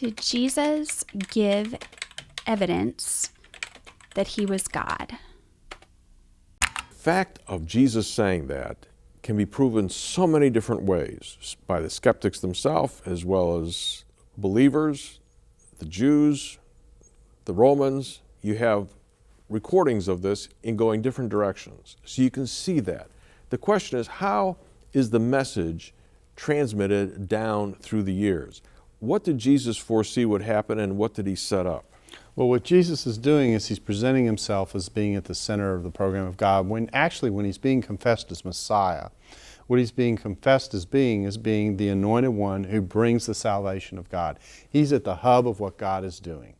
Did Jesus give evidence that he was God? The fact of Jesus saying that can be proven so many different ways by the skeptics themselves, as well as believers, the Jews, the Romans. You have recordings of this in going different directions. So you can see that. The question is, how is the message transmitted down through the years? What did Jesus foresee would happen, and what did he set up? Well, what Jesus is doing is he's presenting himself as being at the center of the program of God, when he's being confessed as Messiah. What he's being confessed as being the anointed one who brings the salvation of God. He's at the hub of what God is doing.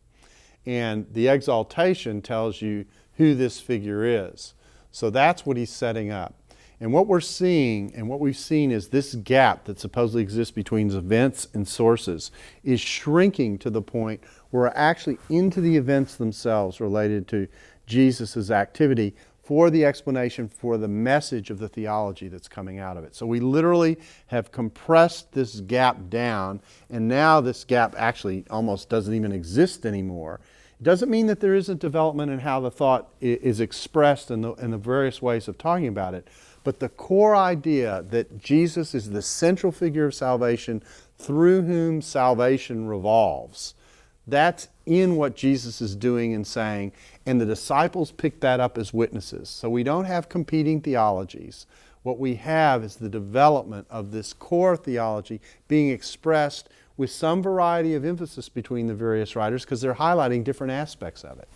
And the exaltation tells you who this figure is. So that's what he's setting up. And what we're seeing, and what we've seen, is this gap that supposedly exists between events and sources is shrinking to the point where we're actually into the events themselves related to Jesus' activity for the explanation for the message of the theology that's coming out of it. So we literally have compressed this gap down, and now this gap actually almost doesn't even exist anymore. It doesn't mean that there isn't development in how the thought is expressed in the various ways of talking about it, but the core idea that Jesus is the central figure of salvation through whom salvation revolves, that's in what Jesus is doing and saying, and the disciples pick that up as witnesses. So we don't have competing theologies. What we have is the development of this core theology being expressed with some variety of emphasis between the various writers, because they're highlighting different aspects of it.